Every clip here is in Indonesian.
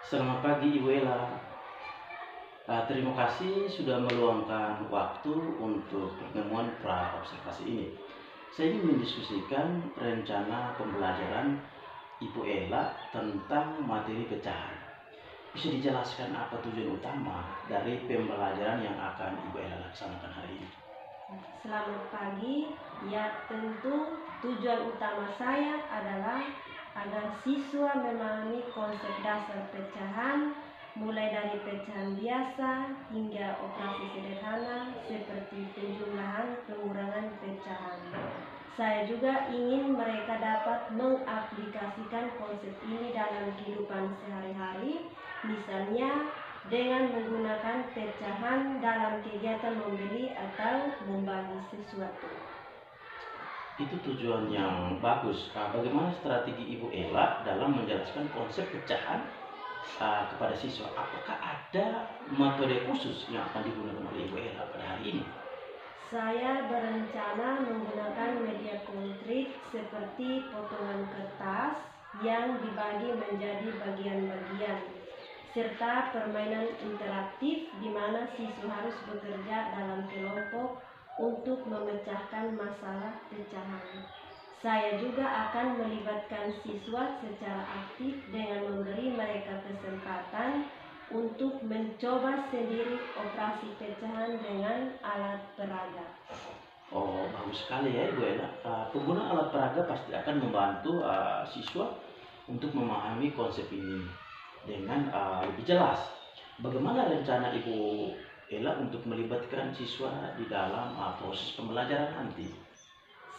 Selamat pagi Ibu Ella. Terima kasih sudah meluangkan waktu untuk pertemuan pra-observasi ini. Saya ingin mendiskusikan rencana pembelajaran Ibu Ella tentang materi pecahan. Bisa dijelaskan apa tujuan utama dari pembelajaran yang akan Ibu Ella laksanakan hari ini? Selamat pagi. Ya, tentu tujuan utama saya adalah agar siswa memahami konsep dasar pecahan, mulai dari pecahan biasa hingga operasi sederhana seperti penjumlahan, pengurangan pecahan. Saya juga ingin mereka dapat mengaplikasikan konsep ini dalam kehidupan sehari-hari, misalnya dengan menggunakan pecahan dalam kegiatan membeli atau membagi sesuatu. Itu tujuan yang bagus. Bagaimana strategi Ibu Ella dalam menjelaskan konsep pecahan kepada siswa? Apakah ada metode khusus yang akan digunakan oleh Ibu Ella pada hari ini? Saya berencana menggunakan media konkret seperti potongan kertas yang dibagi menjadi bagian-bagian, serta permainan interaktif di mana siswa harus bekerja dalam kelompok untuk memecahkan masalah pecahan. Saya juga akan melibatkan siswa secara aktif dengan memberi mereka kesempatan untuk mencoba sendiri operasi pecahan dengan alat peraga. Oh, bagus sekali ya Ibu Ella. Penggunaan alat peraga pasti akan membantu siswa untuk memahami konsep ini dengan lebih jelas. Bagaimana rencana Ibu Ella untuk melibatkan siswa di dalam proses pembelajaran nanti?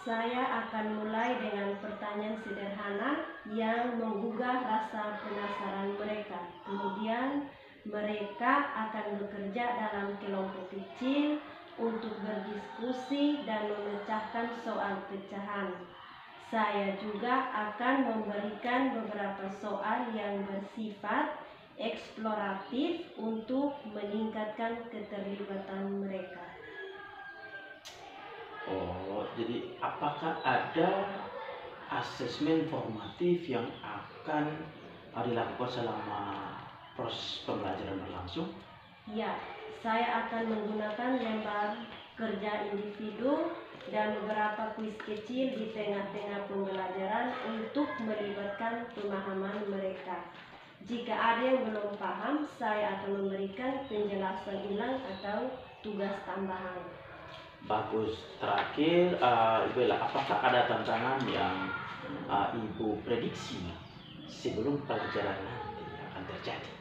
Saya akan mulai dengan pertanyaan sederhana yang menggugah rasa penasaran mereka. Kemudian mereka akan bekerja dalam kelompok kecil untuk berdiskusi dan memecahkan soal pecahan. Saya juga akan memberikan beberapa soal yang bersifat eksploratif untuk meningkatkan keterlibatan mereka. Oh, jadi apakah ada asesmen formatif yang akan dilakukan selama proses pembelajaran berlangsung? Ya, saya akan menggunakan lembar kerja individu dan beberapa kuis kecil di tengah-tengah pembelajaran untuk melibatkan pemahaman mereka. Jika ada yang belum paham, saya akan memberikan penjelasan ulang atau tugas tambahan. Bagus. Terakhir, Ibu Ella, apakah ada tantangan yang Ibu prediksi sebelum pelajaran nanti akan terjadi?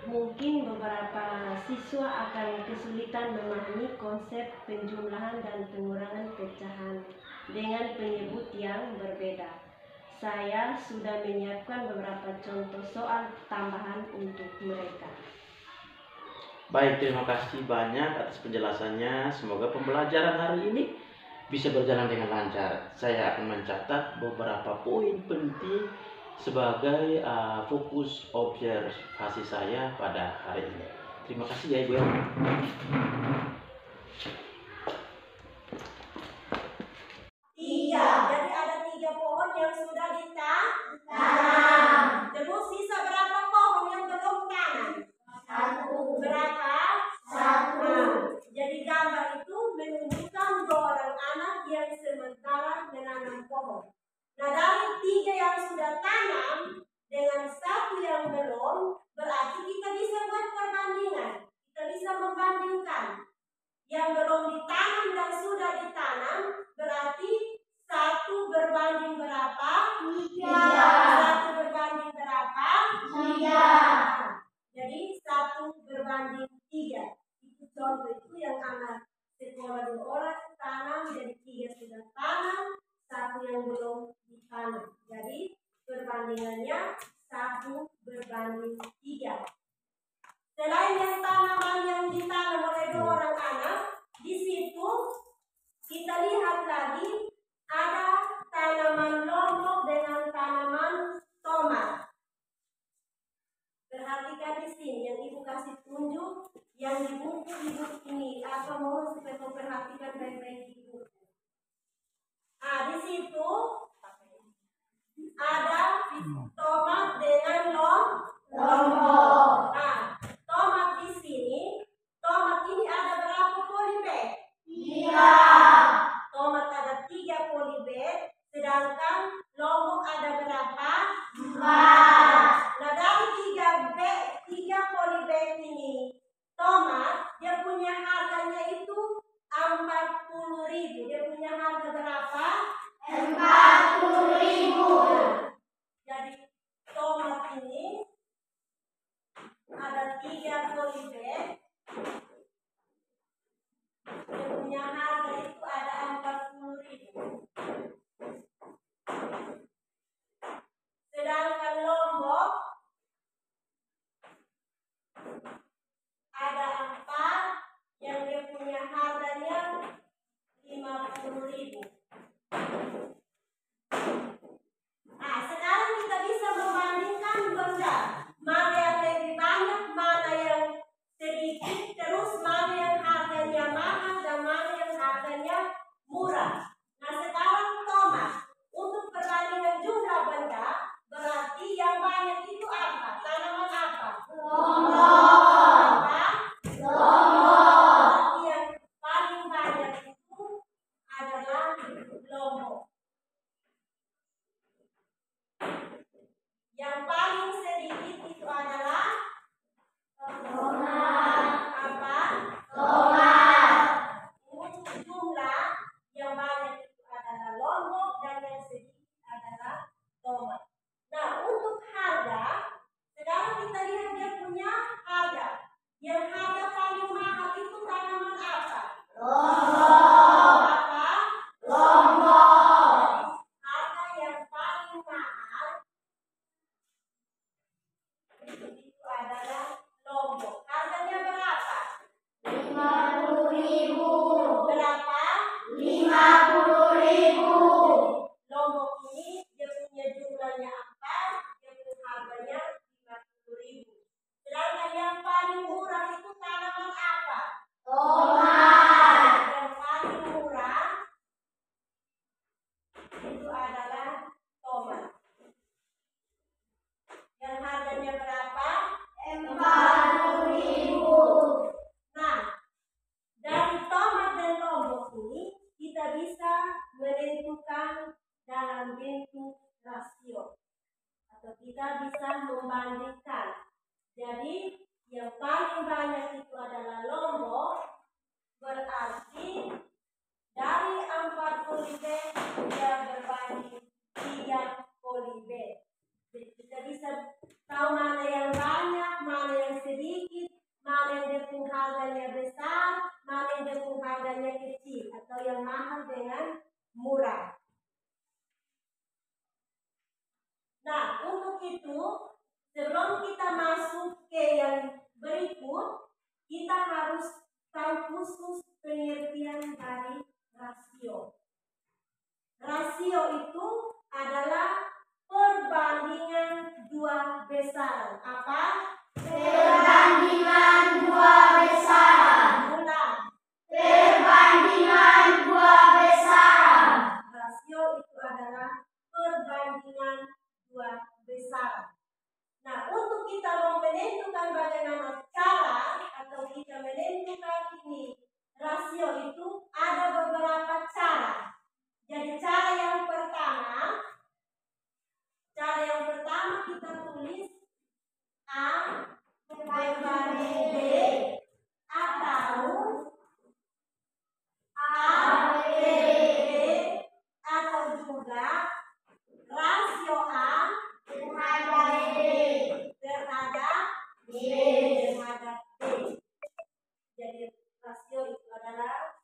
Mungkin beberapa siswa akan kesulitan memahami konsep penjumlahan dan pengurangan pecahan dengan penyebut yang berbeda. Saya sudah menyiapkan beberapa contoh soal tambahan untuk mereka. Baik, terima kasih banyak atas penjelasannya. Semoga pembelajaran hari ini bisa berjalan dengan lancar. Saya akan mencatat beberapa poin penting sebagai fokus observasi saya pada hari ini. Terima kasih ya Ibu Ella. Jadi ada 3 pohon yang sudah ditanam. Terus sisa berapa pohon yang belum tanam? 1. Berapa? 1. Jadi gambar itu menunjukkan 2 orang anak yang sementara menanam pohon. Nah, dari 3 yang sudah tanam dengan 1 yang belum, berarti kita bisa buat perbandingan. Kita bisa membandingkan yang belum ditanam dan sudah ditanam, berarti 1 berbanding berapa? 3. 1 berbanding berapa? 3. Jadi 1 berbanding 3. Itu contoh itu yang anak sekolah 2 orang tanam, jadi 3 sudah tanam, 1 yang belum ditanam. Jadi perbandingannya 1 berbanding 3. Selain yang tanaman yang ditanam oleh 2 orang anak, di situ kita lihat lagi ada tanaman lombok dengan tanaman tomat. Perhatikan di sini yang Ibu kasih tunjuk, yang di buku ini. Apa mohon supaya kau perhatikan baik-baik di buku. Nah, di situ ada tomat dengan lombok. 3 polybag. Dia punya harga itu ada 40.000. Sedangkan Lombok ada 4 yang dia punya harganya 50.000. Nah, sekarang kita bisa membandingkan benda. Mana yang lebih banyak, mana yang sedikit, terus mana yang harganya mahal dan mana yang harganya murah. Nah, sekarang Thomas, untuk perbandingan jumlah benda, berarti yang banyak itu apa? Tanaman apa? Apa? Berarti yang paling banyak itu adalah lombok. Yang paling sedikit itu adalah apa? Untuk jumlah yang banyak itu adalah lombok dan yang sedikit adalah tomat. Nah, untuk harga, sekarang kita lihat dia punya harga. Yang harga paling mahal itu tanaman apa? Apa? Harga yang paling mahal itu adalah lombok. Harganya berapa? 50.000. Berapa? 50.000. Lombok ini dia punya jumlahnya 4, dia punya harganya 50.000. Sedangkan yang paling murah itu tanaman apa? Yang paling murah itu adalah tomat. Yang harganya berapa? 40.000. Nah, dari tomat dan lombok ini kita bisa menentukan dalam bentuk rasio atau kita bisa membandingkan. Jadi yang paling banyak itu adalah lombok, berarti dari 4 polybag dia berbanding 3 polybag. Jadi kita bisa tahu mana yang banyak, mana yang sedikit, mana yang dia punya harganya besar, mana yang dia punya harganya kecil, atau yang mahal dengan murah. Nah, untuk itu, sebelum kita masuk ke yang berikut, kita harus tahu khusus pengertian dari rasio. Rasio itu adalah perbandingan 2 besaran. Apa? Perbandingan 2 besaran. Ulang. Perbandingan 2 besaran. Rasio itu adalah perbandingan 2 besaran. Nah, untuk kita menentukan bagaimana cara atau kita menentukan ini rasio itu ada beberapa cara. Jadi cara yang pertama kita tulis A berbanding B atau A per B atau juga rasio A terhadap B terhadap B. Jadi rasio itu adalah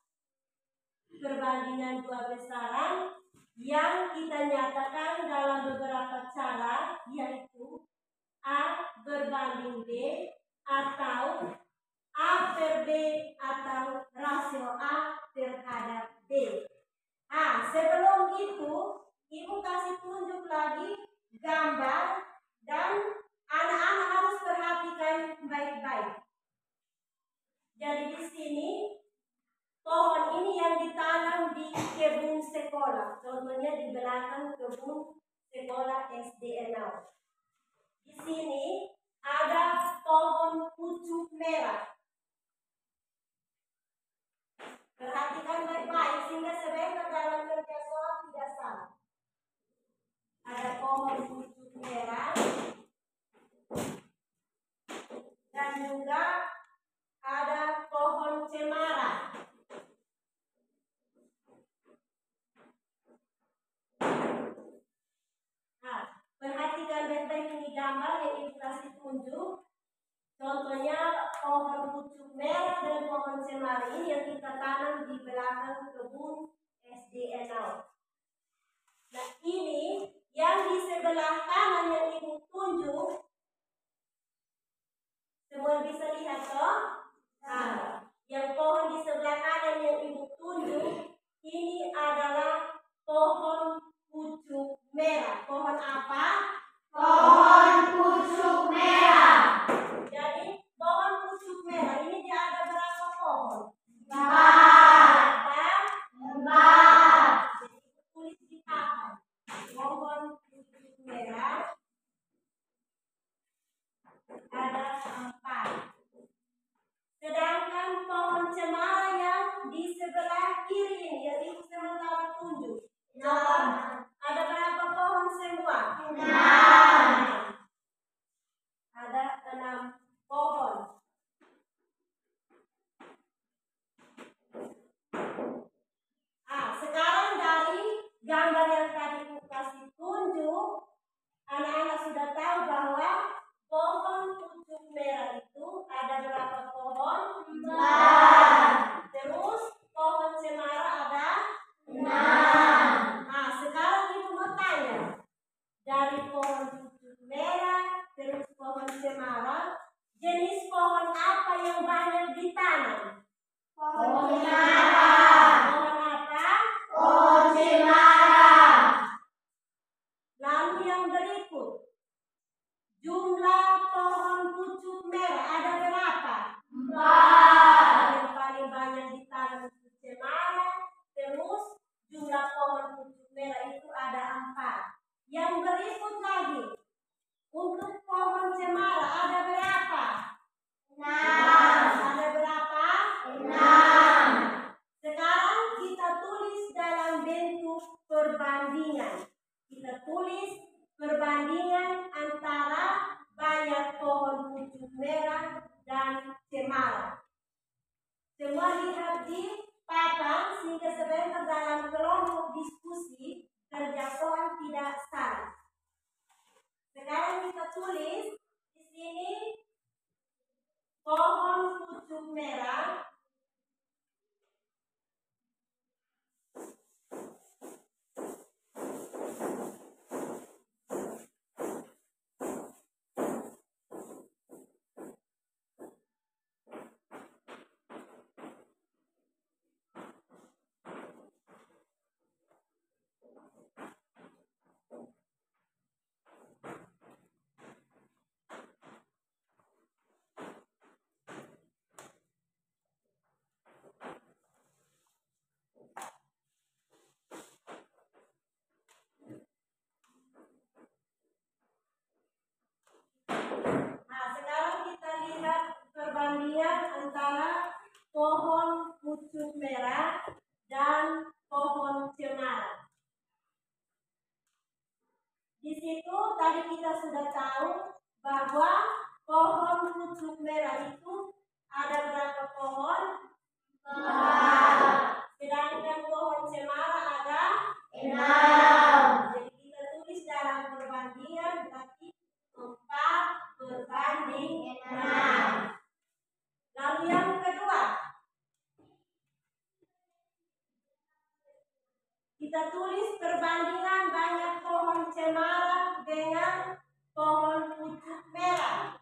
perbandingan 2 besaran yang kita nyatakan dalam beberapa cara, yaitu A berbanding B atau A per B atau rasio A terhadap B. Nah, sebelum itu Ibu kasih tunjuk lagi gambar dan anak-anak harus perhatikan baik-baik. Jadi di sini pohon ini yang ditanam di kebun sekolah, contohnya di belakang kebun sekolah SD Enau. Di sini ada pohon pucuk merah. Perhatikan baik-baik sehingga sebentar dalam kerja soal tidak salah. Ada pohon pucuk merah dan juga ada pohon cemara. Nah, perhatikan baik-baik ini gambar yang Ibu kasih pohon pucuk merah dan pohon cemara ini yang kita tanam di belakang kebun SD Enau. Nah, ini yang di sebelah kanan yang Ibu tunjuk, semua bisa lihat toh? Nah, yang pohon di sebelah kanan yang Ibu tunjuk ini adalah pohon pucuk merah. Pohon apa? Pohon pucuk merah. Jadi pohon pucuk merah ini dia ada berapa pohon? 4. Jadi tulis di papan. Pohon pucuk merah ada 4. Sedangkan pohon cemara yang di sebelah kiri ini yang Ibu sementara tunjuk. Coba, ada berapa pohon semua? 6. Ada 6 pohon. Sekarang dari gambar yang tadi Ibu kasih tunjuk, anak-anak sudah tahu bahwa pohon pucuk merah itu ada berapa pohon? 4. Terus pohon cemara ada 6. Sekarang Ibu mau tanya, dari pohon pucuk merah terus pohon cemara, jenis pohon apa yang banyak ditanam? Pohon cemara. Pohon apa? Pohon cemara. Lalu yang berikut, jumlah pohon pucuk merah ada berapa? 4. Yang paling banyak ditanam pucuk cemara, terus jumlah pohon pucuk merah itu ada 4. Yang berikut lagi, untuk pohon cemara ada berapa? 6. Ada berapa? 6. Sekarang kita tulis dalam bentuk perbandingan. Kita tulis perbandingan antara banyak pohon pucuk merah dan cemara. Semua lihat di papan sehingga sebentar dalam kelompok diskusi kerja soal tidak salah. Sekarang kita tulis di sini pohon pucuk merah sekarang kita lihat perbandingan antara pohon pucuk merah dan pohon cemara. Di situ tadi kita sudah tahu bahwa pohon pucuk merah itu ada berapa pohon? 4. Sedangkan pohon cemara ada 6. Jadi kita tulis dalam perbandingan berarti 4 berbanding 6. Lalu yang kedua, kita tulis perbandingan banyak pohon cemara dengan pohon pucuk merah.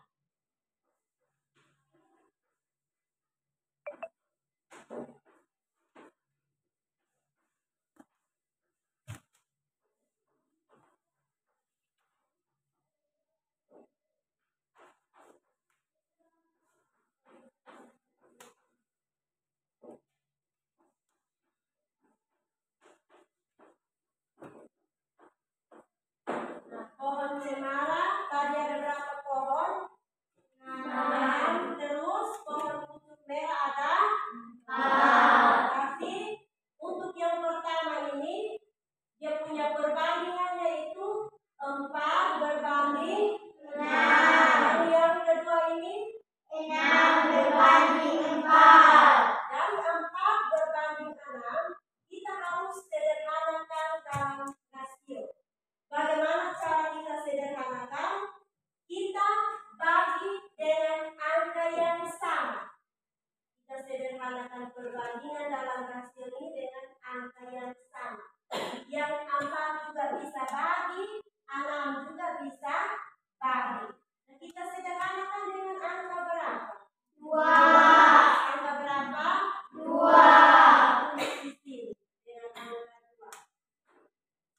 Pohon cemara mengadakan perbandingan dalam rasio ini dengan angka yang sama. Yang 4 juga bisa bagi, 6 juga bisa bagi. Nah, kita sederhanakan dengan angka berapa? 2. Angka berapa? 2. Tulis di sini dengan angka 2.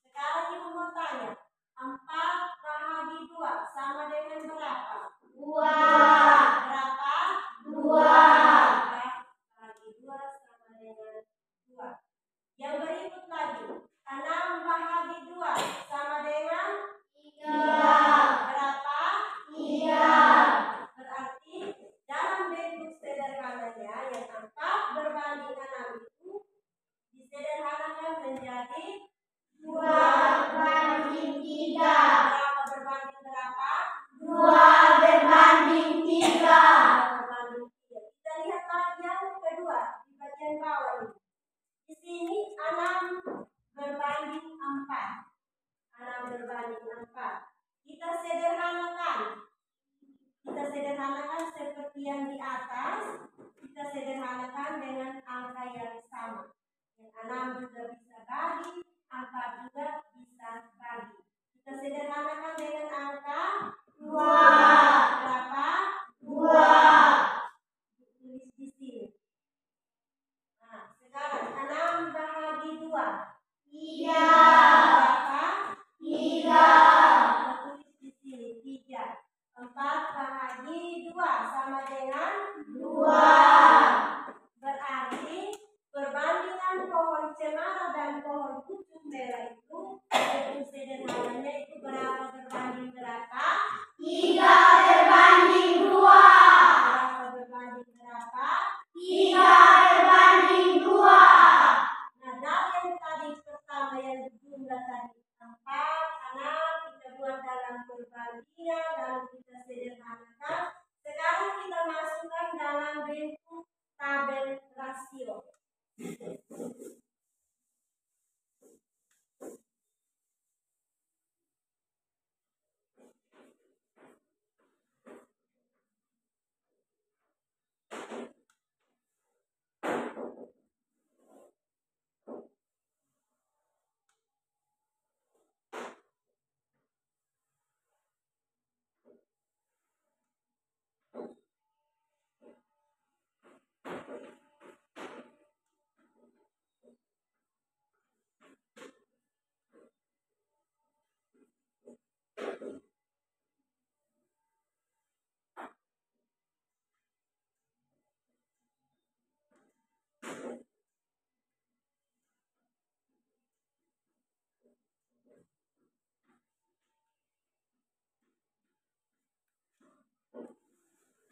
Sekarang ibu mau tanya, 4 bahagi 2 sama dengan berapa? 2. Berapa? 2. 4 bahagi 2 sama dengan 2. Yang berikut lagi, 6 bahagi 2 sama dengan 3. berapa? 3. Berarti dalam bentuk sederhananya yang 4 berbanding 6 itu disederhanakan menjadi 2 berbanding 3. berapa berbanding berapa? 2 berbanding 3. Berbanding 3. Kita lihat lagi yang kedua di bagian bawah ini. Di sini 6 berbanding 4. 6 berbanding 4. Kita sederhanakan. Kita sederhanakan seperti yang di atas. Kita sederhanakan dengan angka yang sama. Yang 6 juga bisa bagi, 4 juga bisa bagi. Kita sederhanakan dengan angka 2. berapa? 2. Tulis di sini. Nah, sekarang 6 bahagi 2. 3. Berapa? 3. Kita tulis di sini 3. 4 bahagi 2 sama dengan 2. berarti perbandingan pohon cemara dan pohon pucuk merah itu bentuk sederhananya itu berapa berbanding berapa? 3 berbanding 2. Berapa berbanding berapa? 3 berbanding 2. Nah, dari yang tadi pertama yang jumlah tadi 4, 6 kita buat dalam perbandingan lalu kita sederhanakan. Sekarang kita masukkan dalam bentuk tabel rasio.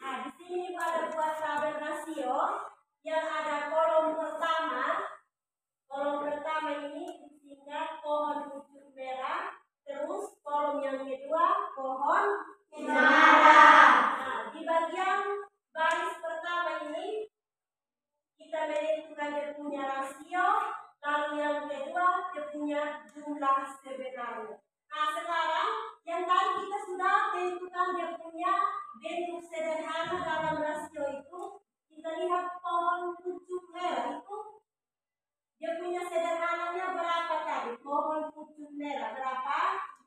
Nah, di sini ada buat tabel rasio yang ada kolom pertama. Kolom pertama ini disingkat pohon pucuk merah. Terus kolom yang kedua pohon Cemara. Nah, di bagian baris pertama ini kita menentukan dia punya rasio. Lalu yang kedua dia punya jumlah sebenarnya. Nah, sekarang yang tadi kita sudah tentukan dia punya bentuk sederhana dalam rasio itu. Kita lihat pohon pucuk merah itu dia punya sederhananya berapa tadi? Pohon pucuk merah berapa?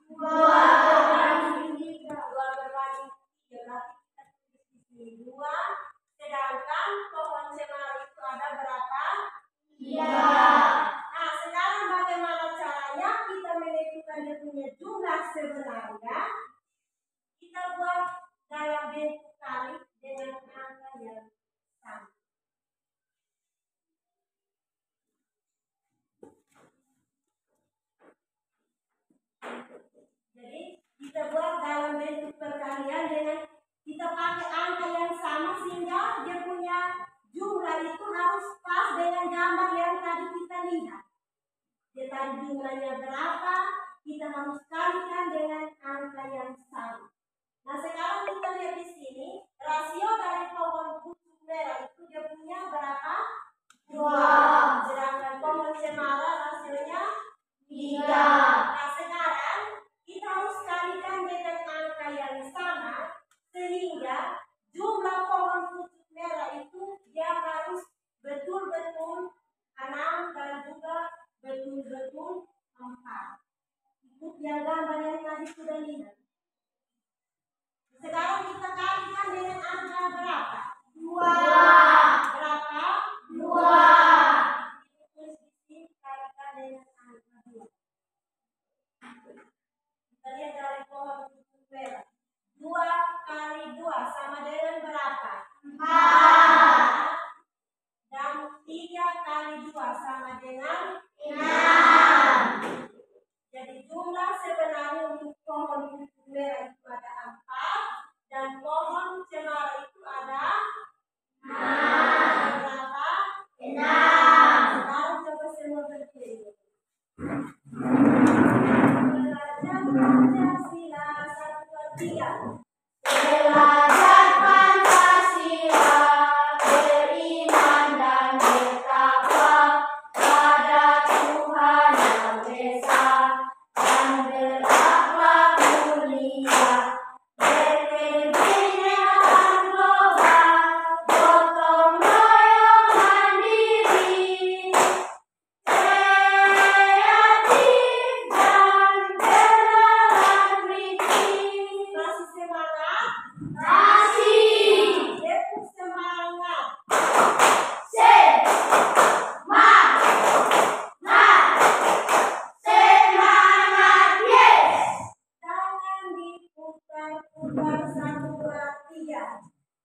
2 berbanding 3. 2 berbanding 3. Berarti kita tulis di sini 2. Sedangkan pohon cemara itu ada berapa? 3. Nah, sekarang bagaimana caranya kita menentukan dia punya jumlah sebenarnya? Kita buat dalam bentuk kali dengan angka yang sama. Jadi kita buat dalam bentuk perkalian dengan kita pakai angka yang sama sehingga dia punya jumlah itu harus pas dengan gambar yang tadi kita lihat. Dia tadi jumlahnya berapa, kita harus kalikan dengan angka yang sama. Nah, sekarang kita lihat di sini rasio dari pohon pucuk merah itu dia punya berapa? 2. Sedangkan pohon cemara rasionya 3. Nah, sekarang kita harus kalikan dengan angka yang sama sehingga jumlah pohon pucuk merah itu dia harus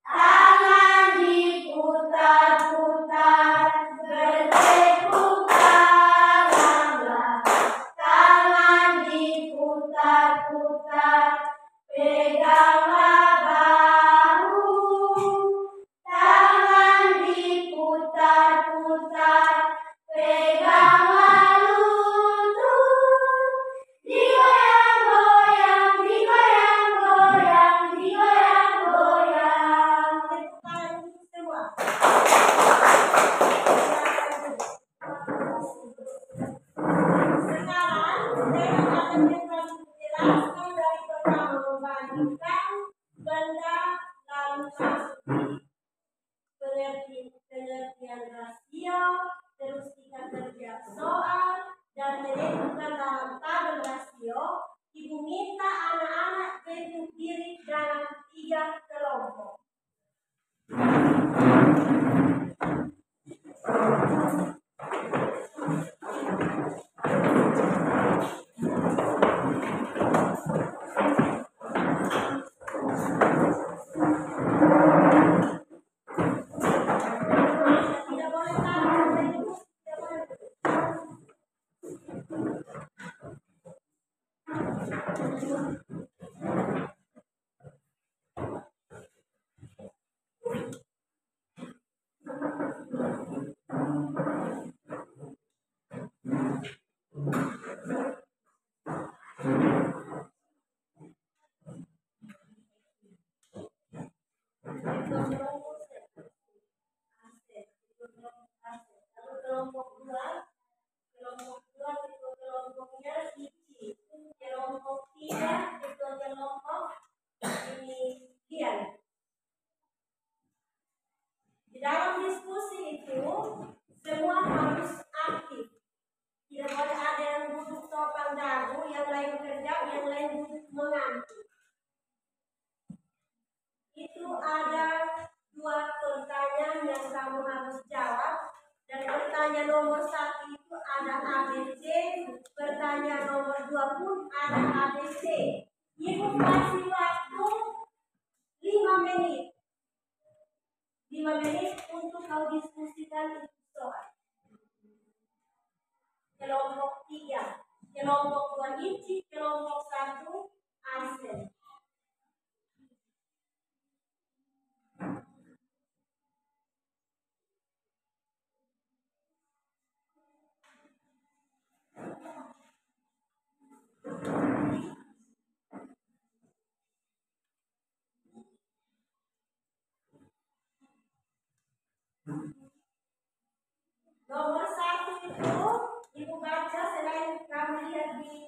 Tangan diputar-putar, bertepuk tanganlah. Tangan diputar-putar, peganglah bahu. Tangan diputar-putar, peganglah lutut. Digoyang-goyang, digoyang-goyang, digoyang-goyang. Tepuk tangan untuk semua. Sekarang saya akan menjelaskan dari pertama membandingkan benda lalu masuk pengertian rasio, terus kita kerja soal dan menentukan dalam tabel rasio. Ibu minta anak-anak bentuk diri dalam 3 kelompok. Tidak boleh taruh bentuk, tidak boleh. Kelompok dua itu kelompoknya siji, kelompok 3 itu kelompok ini kian. Di dalam diskusi itu semua harus aktif. Tidak boleh ada yang duduk topang dagu, yang lain kerja, yang lain duduk mengantuk. Itu ada 2 pertanyaan yang kamu harus jawab. Dan pertanyaan nomor 1 itu ada ABC, pertanyaan nomor 2 pun ada ABC. Ibu kasih waktu 5 menit. 5 menit untuk kau diskusikan itu soal. Kelompok 3, kelompok 2 inci, kelompok 1 Arsen. Nomor 1 itu ibu baca, selain kamu lihat di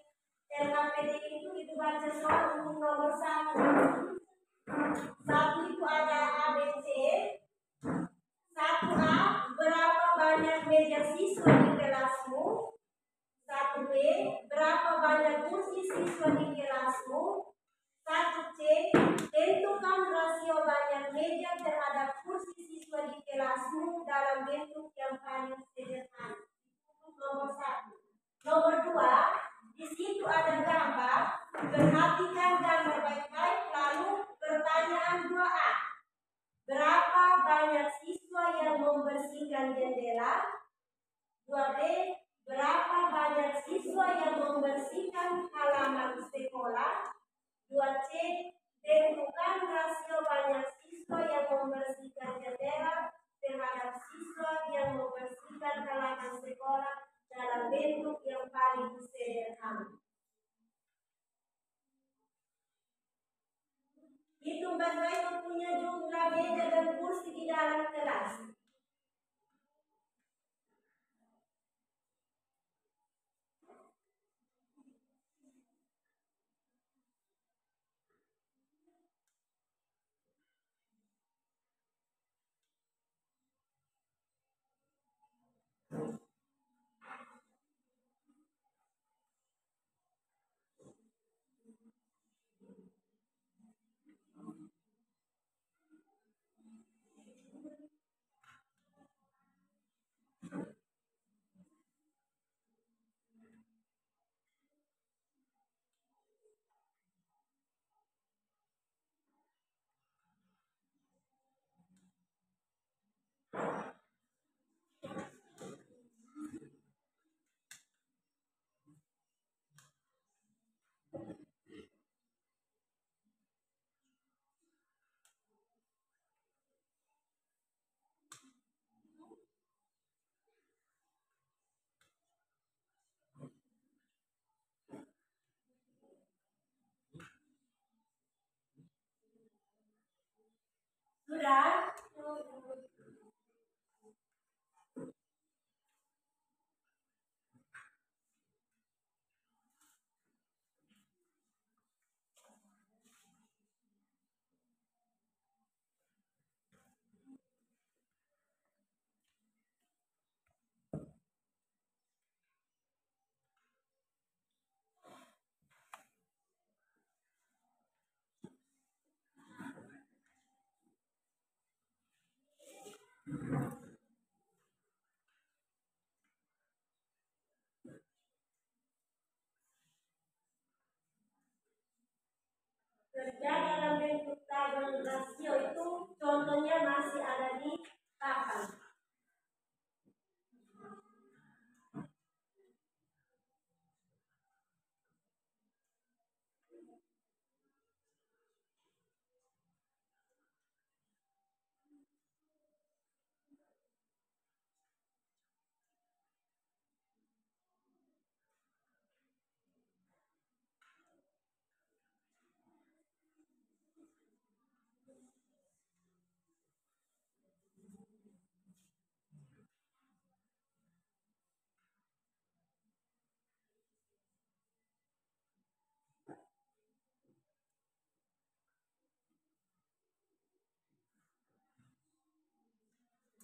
LKPD itu ibu baca soal untuk nomor 1. 1 itu ada ABC. 1A, berapa banyak meja siswa di kelasmu? 1B, berapa banyak kursi siswa di kelasmu? 1C, tentukan rasio banyak meja terhadap kursi siswa di kelasmu dalam bentuk yang paling sederhana. Itu nomor 1. Nomor 2, di situ ada gambar. Perhatikan gambar baik-baik. Lalu pertanyaan 2A, berapa banyak siswa yang membersihkan jendela? 2B, berapa banyak siswa yang membersihkan halaman sekolah? 2C, tentukan rasio banyak siswa yang membersihkan jendela terhadap siswa yang membersihkan halaman sekolah dalam bentuk yang paling sederhana. Hitung baik-baik punya jumlah meja dan kursi di dalam kelas. Sudah. Kerja dalam bentuk tabel rasio itu contohnya masih ada di papan.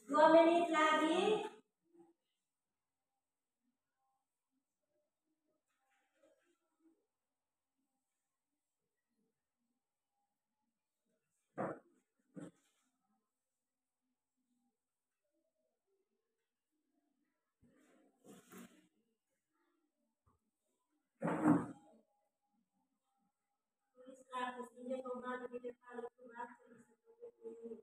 Dua menit lagi. Tulislah mestinya kembali di depan itu baca di seluruh ini.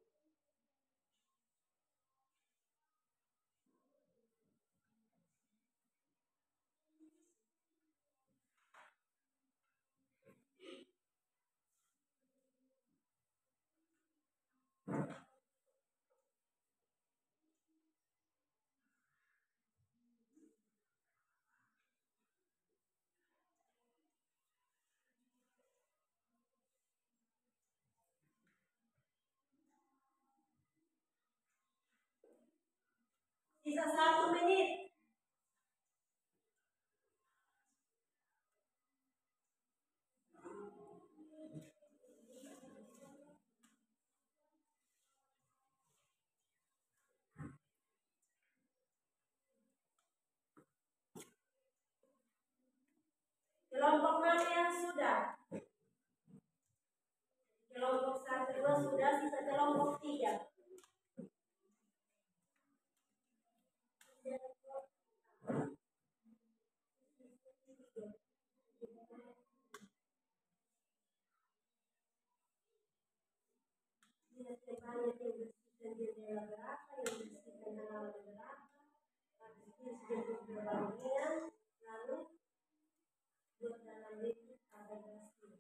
Sisa 1 menit. Kelompok mana yang sudah? Kelompok 1, 2 sudah, sisa kelompok 3. Yang bersihkan jendela berapa, yang bersihkan halaman berapa, habis bentuk perbandingan, lalu buat dalam bentuk tabel rasio.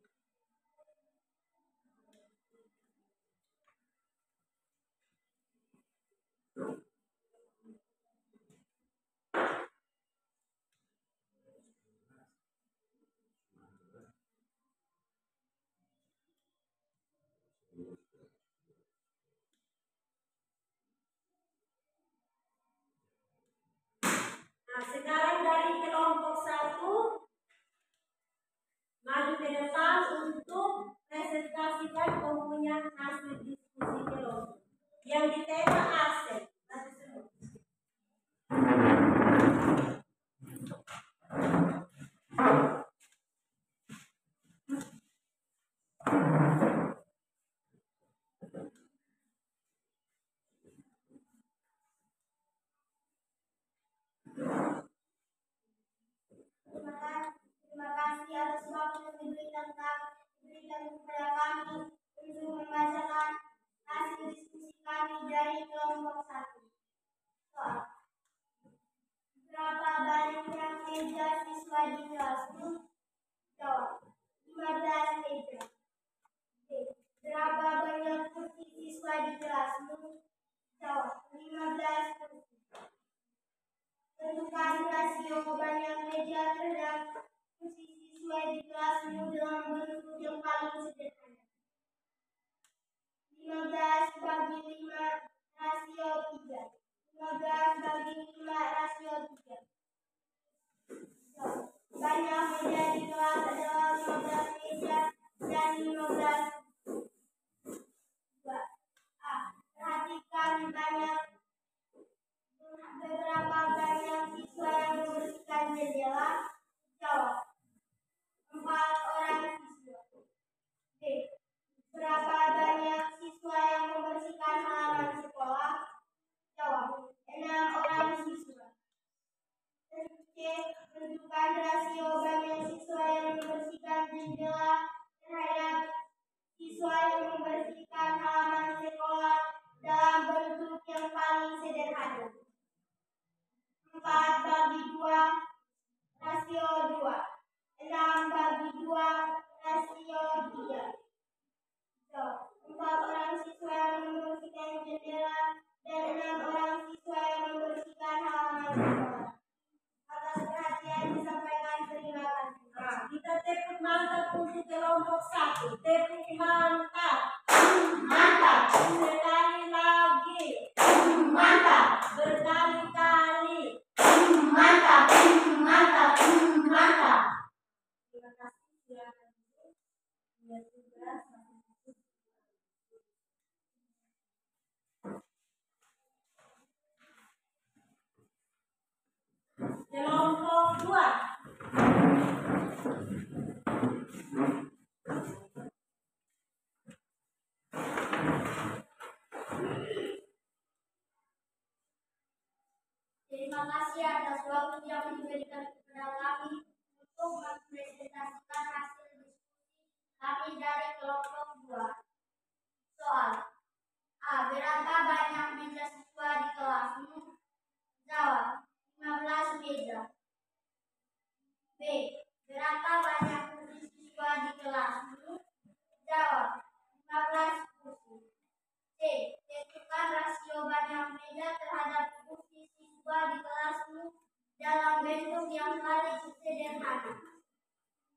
Nah, sekarang dari kelompok 1 maju ke depan untuk presentasikan mempunyai hasil diskusi kelompok. Yang ditema aset. Terima kasih atas waktu yang diberikan kepada kami untuk membacakan hasil diskusi kami dari kelompok 1. Soal. Berapa banyaknya meja siswa di kelasmu? Jawab. 15 meja. B. Berapa banyak kursi siswa di kelasmu? Jawab. 15 kursi. Tentukan rasio banyak meja terhadap kursi siswa di kelasmu dengan bentuk yang paling sederhana. 15 bagi sekolah. Atas perhatian disampaikan terima kasih. Nah, kita tepuk mantap untuk kelompok 1. Tepuk mantap. Mantap. Sekali lagi. Mantap. Berkali-kali. Mantap. Mantap. Mantap. Terima kasih. Silakan duduk. Punya tugas. Kelompok 2. Terima kasih atas waktu yang diberikan kepada kami untuk mempresentasikan hasil diskusi kami dari kelompok 2. Soal A. Berapa banyak meja siswa di kelasmu? Jawab, 15 meja. B. Berapa banyak kursi siswa di kelasmu? Jawab, 15 kursi. C. Tentukan rasio banyak meja terhadap kursi siswa di kelasmu dalam bentuk yang paling sederhana.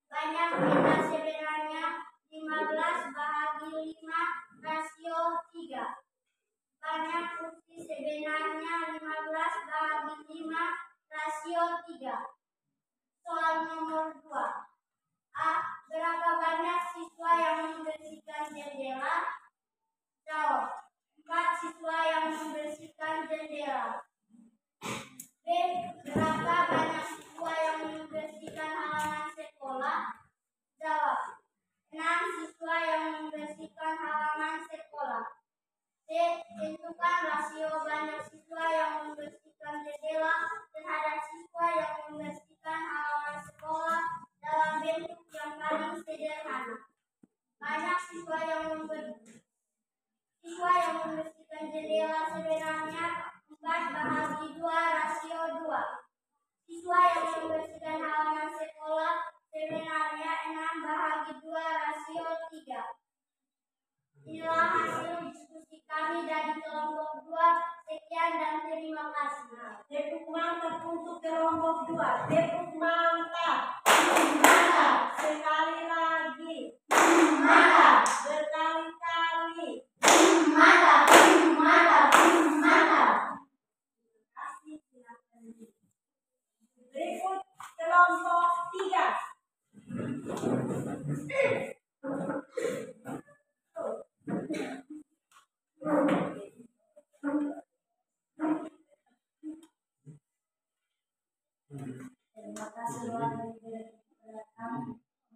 Banyak meja sebenarnya 15 bahagi 5 rasio 3. Banyak kursi sebenarnya 15 bahagi 5 rasio 3. Soal nomor 2. A. Berapa banyak siswa yang membersihkan jendela? Jawab, 4 siswa yang membersihkan jendela. B. Berapa banyak siswa yang membersihkan halaman sekolah? Jawab, 6 siswa yang membersihkan halaman sekolah. C. Tentukan rasio banyak siswa yang membersihkan jendela terhadap siswa yang membersihkan halaman sekolah dalam bentuk yang paling sederhana. Banyak siswa yang membersihkan jendela sebenarnya 4 bahagi 2 rasio 2. Siswa yang membersihkan halaman sekolah sebenarnya 6 bahagi 2 rasio 3. Inilah hasil diskusi kami dari kelompok 2. Sekian dan terima kasih. Tepuk mantap untuk kelompok 2. Tepuk mantap. Mantap. Sekali lagi. Mantap. Berkali-kali. Mantap. Mantap. Mantap. Terima kasih. Silakan. Berikut kelompok 3. Terima kasih yang diberikan kepada kami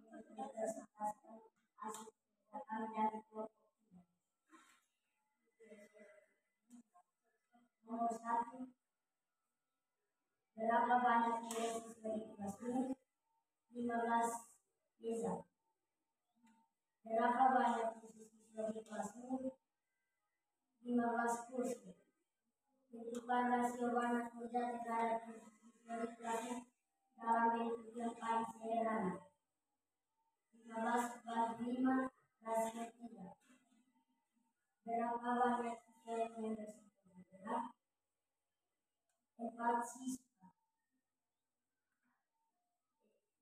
untuk mempresentasikan hasil kerja kami dari kelompok 3. Nomor 1. Berapa banyak meja siswa di kelasmu? 15 meja. Berapa banyak kursi siswa di kelasmu? 15 kursi. Tentukan rasio banyak meja terhadap kursi siswa di kelasmu dalam bentuk yang paling sederhana. 15 bahagi 5 rasio 3. Berapa banyak siswa yang membersihkan jendela? 4 siswa.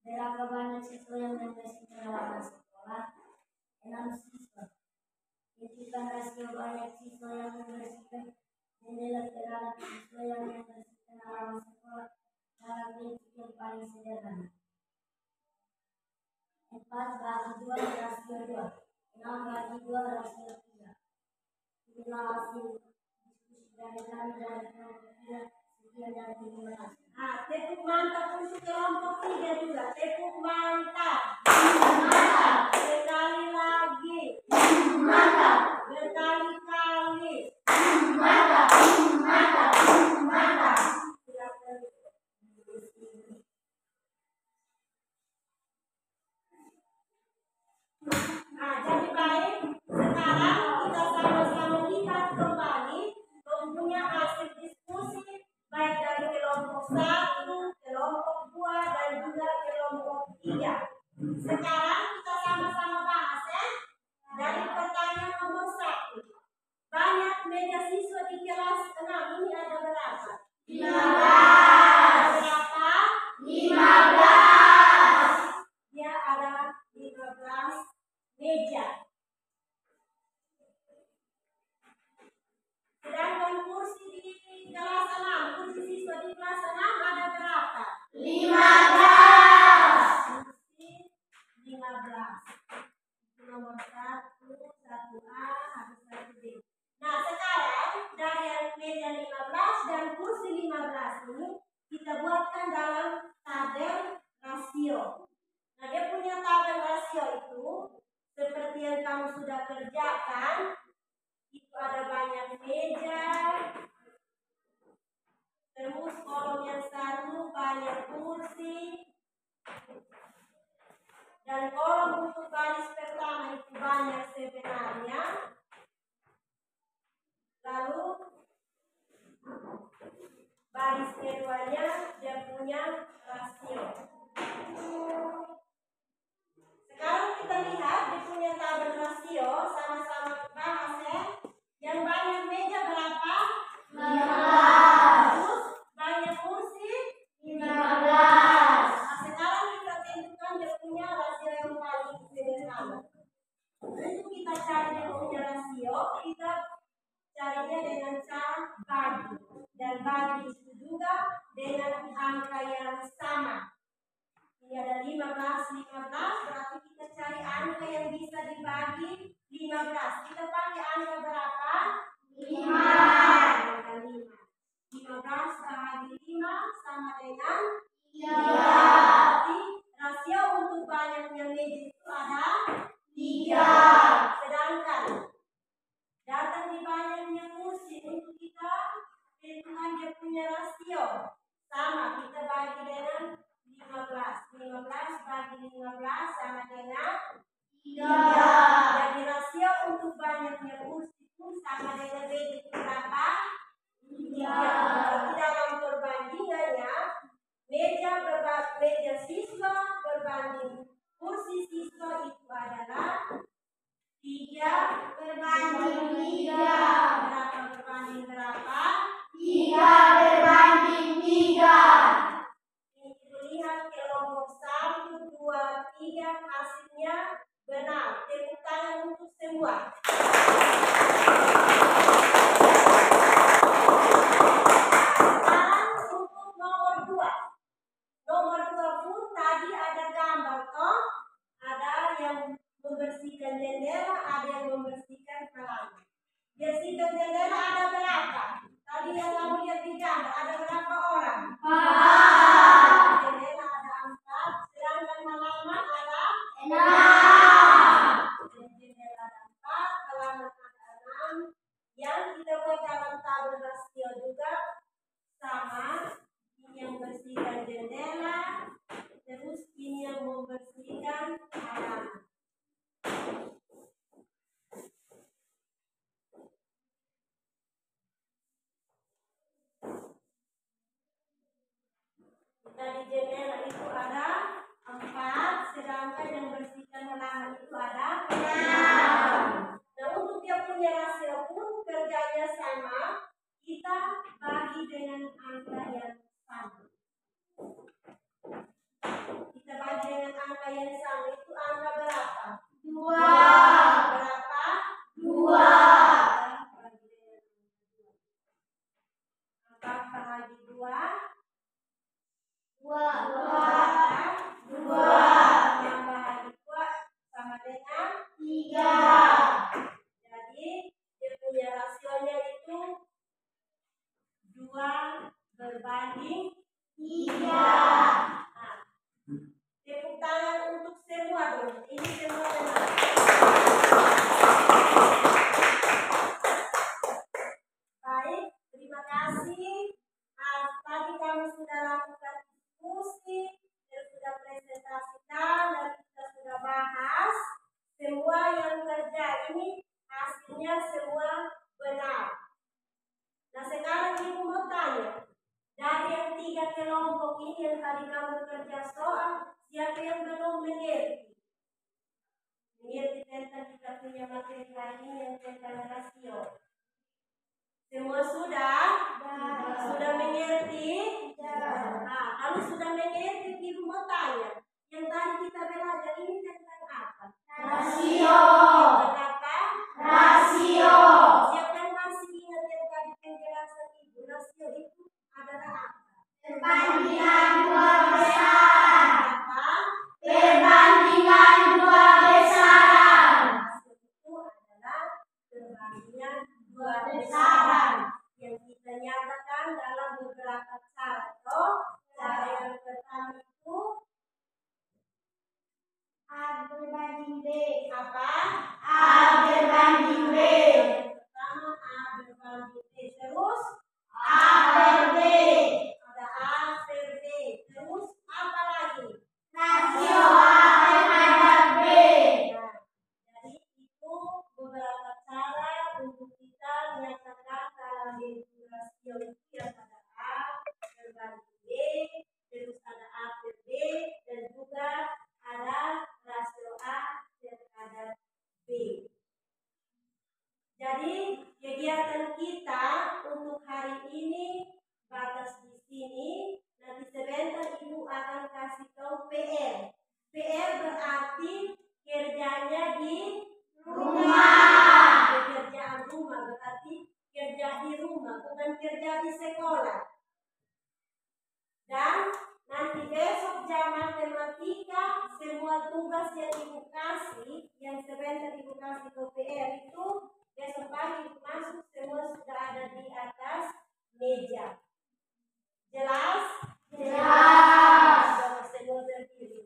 Berapa banyak siswa yang membersihkan halaman sekolah? 6 siswa. Tentukan rasio banyak siswa yang membersihkan jendela terhadap siswa yang membersihkan halaman sekolah dalam bentuk yang paling sederhana. 4 bahagi 2 rasio 2. 6 bahagi 2 rasio 3. Inilah hasil diskusi dari kami dari kelompok 3. Sekian dan terima kasih. Tepuk mantap untuk kelompok 3 juga. Tepuk mantap. Mantap. Sekali lagi. Mantap. Berkali-kali. Mantap. Mantap. Mantap. Silakan. Jadi baik. Sekarang kita sama-sama lihat kembali tentunya hasil diskusi baik dari kelompok 1, kelompok 2, dan juga kelompok 3. Sekarang kita sama-sama bahas ya. Dari pertanyaan nomor 1. Banyak meja siswa di kelas 6 ini ada berapa? 15. 15 ini kita buatkan dalam tabel rasio. Nah, dia punya tabel rasio itu seperti yang kamu sudah kerjakan. Itu ada banyak meja, terus kolom yang satu banyak kursi, dan kolom untuk baris pertama itu banyak sebenarnya. Lalu baris keduanya dia punya rasio. Sekarang kita lihat dia punya tabel rasio, sama-sama bahas ya. Yang banyak meja berapa? 15. Terus banyak kursi? 15. Nah, sekarang kita tentukan dia punya rasio yang paling sederhana. Untuk kita cari dia punya rasio, kita carinya dengan cara bagi. Dan bagi itu juga dengan angka yang sama. Ini ada 15, berarti kita cari angka yang bisa dibagi 15. Kita pakai angka berapa? 5. Angka 5. 15 bahagi 5 sama dengan 3. Berarti rasio untuk banyaknya meja itu ada 3. Sedangkan datang di banyaknya kursi untuk kita tentukan dia punya rasio. Sama, kita bagi dengan 15. 15 bagi 15 sama dengan 3. Jadi rasio untuk banyaknya kursi pun sama dengan B itu berapa? 3. Berarti dalam perbandingannya meja siswa berbanding kursi siswa itu adalah 3 berbanding 3. Berapa berbanding berapa? 3 berbanding 3. Ini lihat kelompok 1, 2, 3 hasilnya benar. Tepuk tangan untuk semua. Sekarang untuk nomor 2. Nomor 2 pun tadi ada gambar toh. Ada yang membersihkan jendela, ada yang membersihkan halaman. Bersihkan jendela ada berapa? Tadi yang kamu lihat di gambar ada berapa orang? 4. Jendela ada 4, sedangkan halaman ada 6. Jendela ada 4, halaman ada 6. Yang kita buat dalam tabel rasio juga sama. Ini yang bersihkan jendela, terus ini yang membersihkan halaman. Tadi jendela itu ada 4, sedangkan yang bersihkan halaman itu ada 6. Nah, untuk dia punya rasio pun kerjanya sama. Kita bagi dengan angka yang sama. Kita bagi dengan angka yang sama itu angka berapa? 2. Berapa? 2. 4 bahagi 2. 2 bahagi 2 sama dengan 3. Jadi dia punya rasionya itu 2 berbanding 3. Nah, tepuk tangan untuk semua dong. Ini semua benar. Baik, terima kasih. Tadi kami sudah lakukan diskusi, dan sudah presentasikan, dan kita sudah bahas. Semua yang kerja ini hasilnya semua benar. Nah, sekarang ibu mau tanya, dari yang 3 kelompok ini yang tadi kamu kerja soal, siapa yang belum mengerti? Mengerti tentang kita punya materi hari ini yang tentang rasio. Semua sudah? Sudah mengerti? Nah, kalau sudah mengerti, ibu mau tanya, yang tadi kita belajar ini tentang apa? Rasio. Tentang apa? Rasio. Siapa yang masih ingat yang tadi penjelasan ibu? Rasio itu adalah apa? Perbandingan dua besaran. Apa? Perbandingan dua besaran. Rasio itu adalah perbandingan dua besaran yang kita nyatakan dalam beberapa lagi B. Terus A per B. Ada A per B. Terus apa lagi? Rasio A terhadap B. Nah, jadi itu beberapa cara untuk kita menyatakan kalau yaitu rasio itu yang ada A berbanding B, terus ada A per B, dan juga ada rasio A terhadap B. Jadi kegiatan kita untuk hari ini batas di sini. Nanti sebentar Ibu akan kasih tahu PR. PR berarti kerjanya di rumah. Pekerjaan rumah berarti kerja di rumah, bukan kerja di sekolah. Dan nanti besok jam matematika semua tugas yang Ibu kasih, yang sebentar Ibu kasih ke PR itu besok pagi Ibu masuk semua sudah ada di atas meja. Jelas? Jelas. Coba semua berdiri.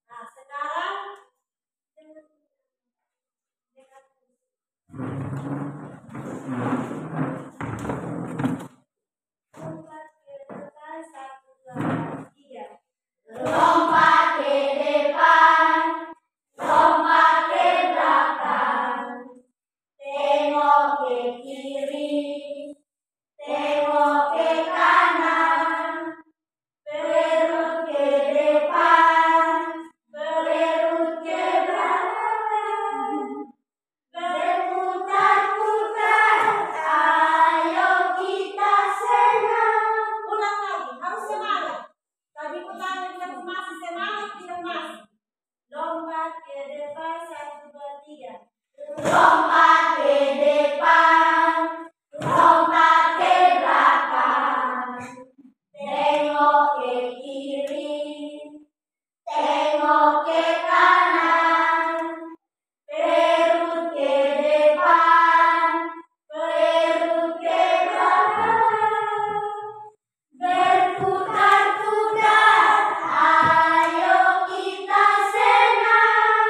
Nah, sekarang lompat ke depan, 1, 2, 3. Lompat ke depan, lompat ke belakang, tengok ke kiri, tengok ke kanan, berut ke depan, berut ke belakang, berputar-putar, ayo kita senang. Ulang lagi, harus semangat. Tadi pertanyaan kita masih semangat, tidak masih. Lompat ke depan, 1, 2, 3. Lompat ke depan, lompat ke belakang, tengok ke kiri, tengok ke kanan, berut ke depan, berut ke belakang, berputar-putar, ayo kita senang.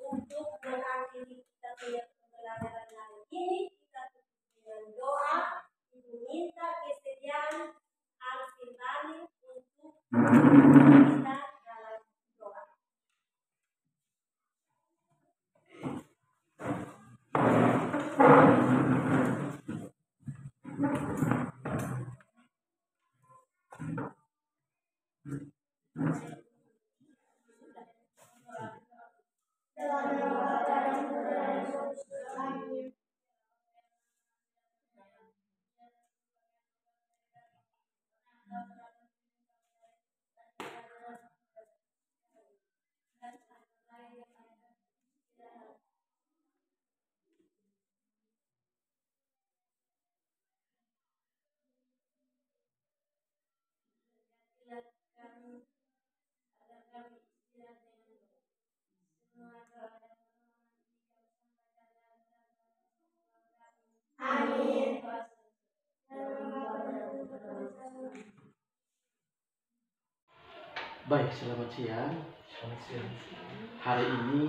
Untuk mengakhiri kita punya pembelajaran hari ini, kita tutup dengan doa. Ibu minta kesediaan Alvin Bani untuk kita dalam doa. Amin. Baik, selamat siang. Hari ini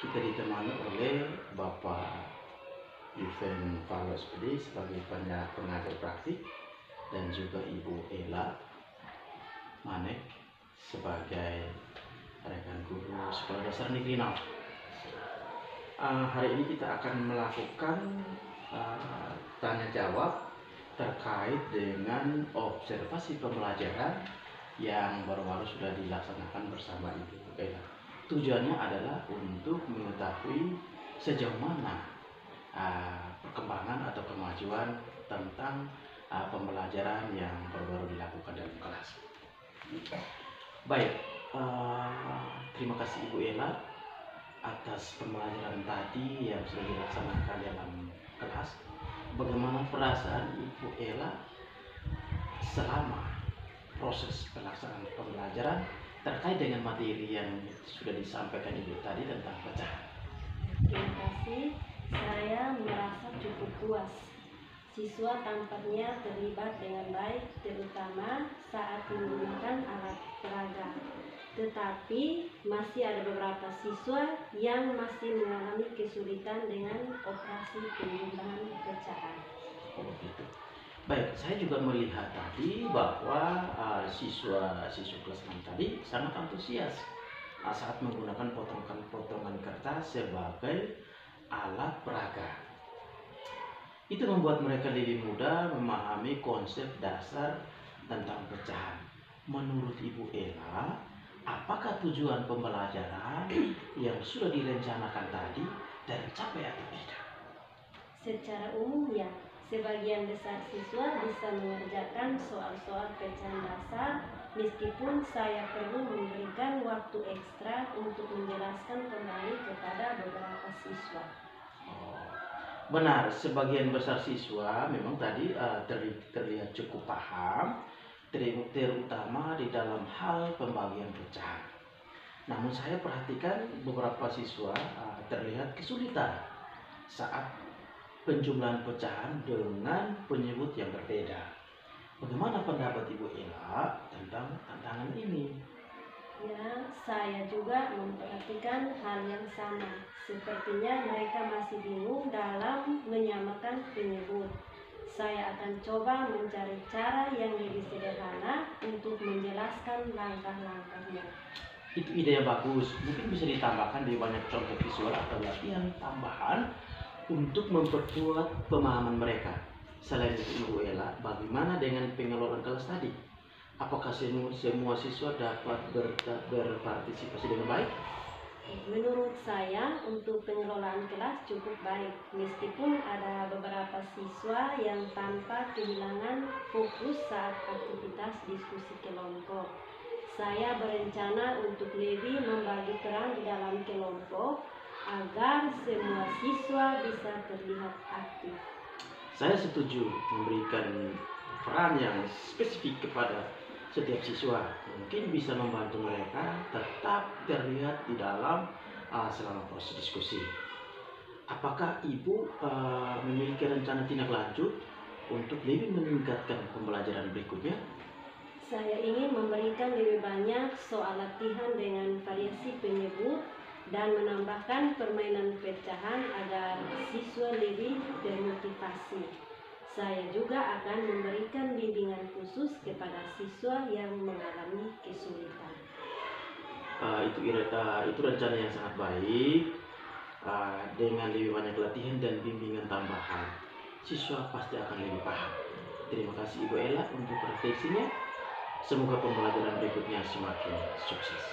kita ditemani oleh Bapak Yufan Falo SPD sebagai pengajar praktik dan juga Ibu Ella Manek sebagai rekan guru Sekolah Dasar Negeri 6. Hari ini kita akan melakukan tanya jawab terkait dengan observasi pembelajaran yang baru-baru sudah dilaksanakan bersama Ibu Ella. Tujuannya adalah untuk mengetahui sejauh mana perkembangan atau kemajuan tentang pembelajaran yang baru-baru dilakukan dalam kelas. Baik, terima kasih Ibu Ella atas pembelajaran tadi yang sudah dilaksanakan dalam kelas. Bagaimana perasaan Ibu Ella selama proses pelaksanaan pembelajaran terkait dengan materi yang sudah disampaikan Ibu tadi tentang pecahan? Terima kasih. Saya merasa cukup puas. Siswa tampaknya terlibat dengan baik, terutama saat menggunakan alat peraga. Tetapi masih ada beberapa siswa yang masih mengalami kesulitan dengan operasi penjumlahan pecahan. Oh begitu. Baik, saya juga melihat tadi bahwa siswa-siswa kelas 6 tadi sangat antusias saat menggunakan potongan-potongan kertas sebagai alat peraga. Itu membuat mereka lebih mudah memahami konsep dasar tentang pecahan. Menurut Ibu Ella, apakah tujuan pembelajaran yang sudah direncanakan tadi tercapai atau tidak? Secara umum ya, sebagian besar siswa bisa mengerjakan soal-soal pecahan dasar meskipun saya perlu memberikan waktu ekstra untuk menjelaskan kembali kepada beberapa siswa. Benar, sebagian besar siswa memang tadi terlihat cukup paham, terutama di dalam hal pembagian pecahan. Namun saya perhatikan beberapa siswa terlihat kesulitan saat penjumlahan pecahan dengan penyebut yang berbeda. Bagaimana pendapat Ibu Ella tentang tantangan ini? Ya, saya juga memperhatikan hal yang sama. Sepertinya mereka masih bingung dalam menyamakan penyebut. Saya akan coba mencari cara yang lebih sederhana untuk menjelaskan langkah-langkahnya. Itu ide yang bagus. Mungkin bisa ditambahkan di banyak contoh visual atau latihan tambahan untuk memperkuat pemahaman mereka. Selain itu Ibu Ella, bagaimana dengan pengelolaan kelas tadi? Apakah semua siswa dapat berpartisipasi dengan baik? Menurut saya, untuk pengelolaan kelas cukup baik, meskipun ada beberapa siswa yang tanpa kehilangan fokus saat aktivitas diskusi kelompok. Saya berencana untuk lebih membagi peran di dalam kelompok agar semua siswa bisa terlihat aktif. Saya setuju memberikan peran yang spesifik kepada setiap siswa. Mungkin bisa membantu mereka tetap terlihat di dalam selama proses diskusi. Apakah Ibu memiliki rencana tindak lanjut untuk lebih meningkatkan pembelajaran berikutnya? Saya ingin memberikan lebih banyak soal latihan dengan variasi penyebut dan menambahkan permainan pecahan agar siswa lebih termotivasi. Saya juga akan memberikan bimbingan khusus kepada siswa yang mengalami kesulitan. Itu rencana yang sangat baik. Dengan lebih banyak latihan dan bimbingan tambahan, siswa pasti akan lebih paham. Terima kasih Ibu Ella untuk refleksinya. Semoga pembelajaran berikutnya semakin sukses.